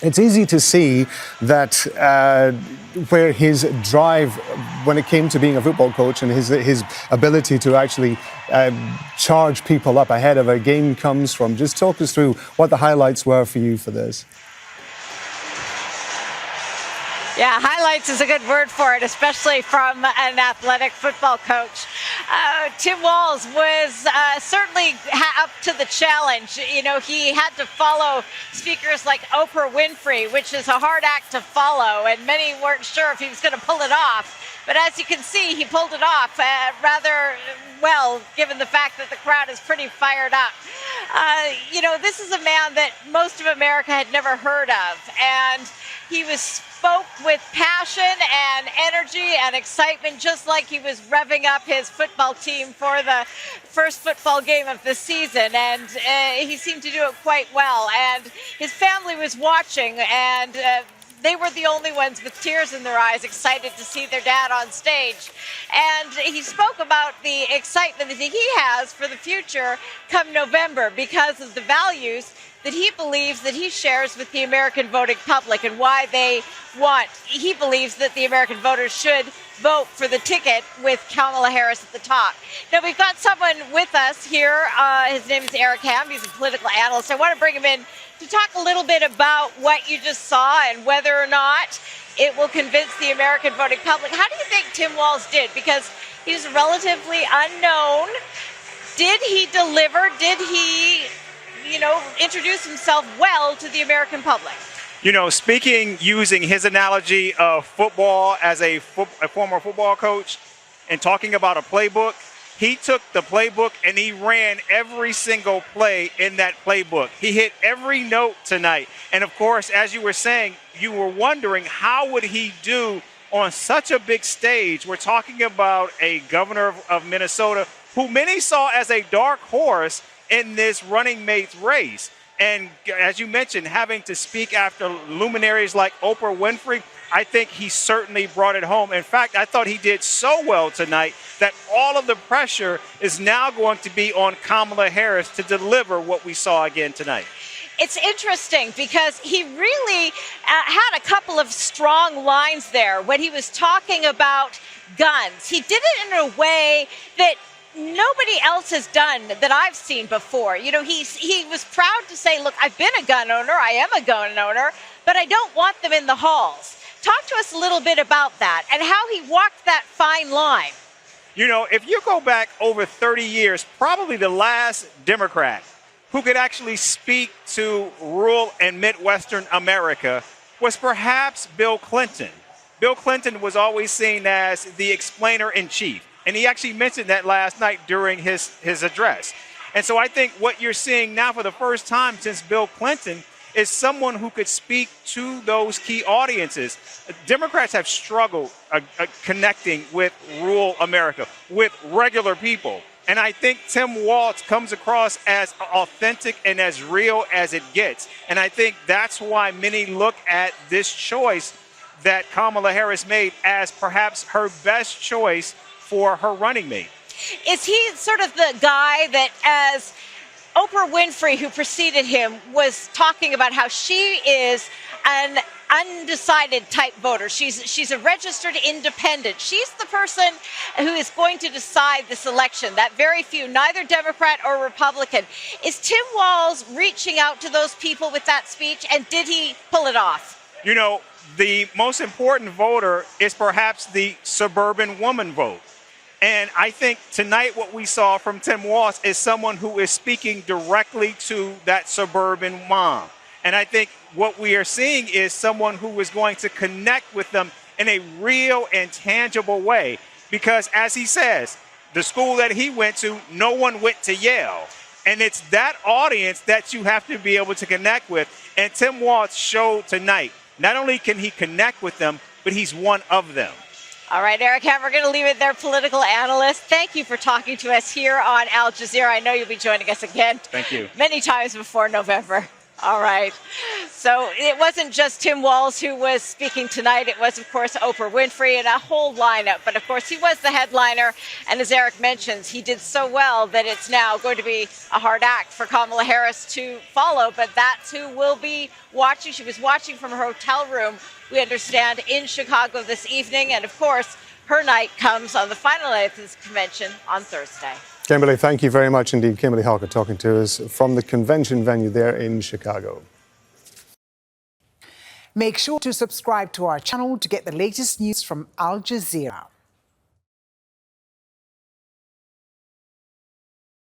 It's easy to see that where his drive when it came to being a football coach and his ability to actually charge people up ahead of a game comes from. Just talk us through what the highlights were for you for this. Yeah, highlights is a good word for it, especially from an athletic football coach. Tim Walz was certainly up to the challenge. You know, he had to follow speakers like Oprah Winfrey, which is a hard act to follow, and many weren't sure if he was going to pull it off. But as you can see, he pulled it off rather well, given the fact that the crowd is pretty fired up. You know, this is a man that most of America had never heard of, and he spoke with passion and energy and excitement, just like he was revving up his football team for the first football game of the season. And he seemed to do it quite well. And his family was watching, and they were the only ones with tears in their eyes, excited to see their dad on stage. And he spoke about the excitement that he has for the future come November because of the values that he believes that he shares with the American voting public and why he believes that the American voters should vote for the ticket with Kamala Harris at the top. Now, we've got someone with us here. His name is Eric Ham. He's a political analyst. I want to bring him in to talk a little bit about what you just saw and whether or not it will convince the American voting public. How do you think Tim Walz did? Because he's relatively unknown. Did he deliver? Did he, introduce himself well to the American public? Speaking using his analogy of football as a former football coach and talking about a playbook, he took the playbook and he ran every single play in that playbook. He hit every note tonight. And of course, as you were saying, you were wondering how would he do on such a big stage. We're talking about a governor of Minnesota who many saw as a dark horse in this running mate's race. And as you mentioned, having to speak after luminaries like Oprah Winfrey, I think he certainly brought it home. In fact, I thought he did so well tonight that all of the pressure is now going to be on Kamala Harris to deliver what we saw again tonight. It's interesting because he really had a couple of strong lines there when he was talking about guns. He did it in a way that nobody else has done that I've seen before. He was proud to say, look, I've been a gun owner, I am a gun owner, but I don't want them in the halls. Talk to us a little bit about that and how he walked that fine line. If you go back over 30 years, probably the last Democrat who could actually speak to rural and Midwestern America was perhaps Bill Clinton. Bill Clinton was always seen as the explainer-in-chief. And he actually mentioned that last night during his address. And so I think what you're seeing now for the first time since Bill Clinton is someone who could speak to those key audiences. Democrats have struggled connecting with rural America, with regular people. And I think Tim Walz comes across as authentic and as real as it gets. And I think that's why many look at this choice that Kamala Harris made as perhaps her best choice for her running mate. Is he sort of the guy that, as Oprah Winfrey, who preceded him, was talking about how she is an undecided type voter. She's a registered independent. She's the person who is going to decide this election, that very few, neither Democrat or Republican. Is Tim Walz reaching out to those people with that speech, and did he pull it off? The most important voter is perhaps the suburban woman vote. And I think tonight what we saw from Tim Walz is someone who is speaking directly to that suburban mom. And I think what we are seeing is someone who is going to connect with them in a real and tangible way. Because as he says, the school that he went to, no one went to Yale. And it's that audience that you have to be able to connect with. And Tim Walz showed tonight, not only can he connect with them, but he's one of them. All right, Eric, we're going to leave it there, political analyst. Thank you for talking to us here on Al Jazeera. I know you'll be joining us again. Thank you. Many times before November. All right. So it wasn't just Tim Walz who was speaking tonight. It was, of course, Oprah Winfrey and a whole lineup. But, of course, he was the headliner. And as Eric mentions, he did so well that it's now going to be a hard act for Kamala Harris to follow. But that's who will be watching. She was watching from her hotel room, we understand, in Chicago this evening. And, of course, her night comes on the final night of this convention on Thursday. Kimberly, thank you very much indeed. Kimberly Halkett talking to us from the convention venue there in Chicago. Make sure to subscribe to our channel to get the latest news from Al Jazeera.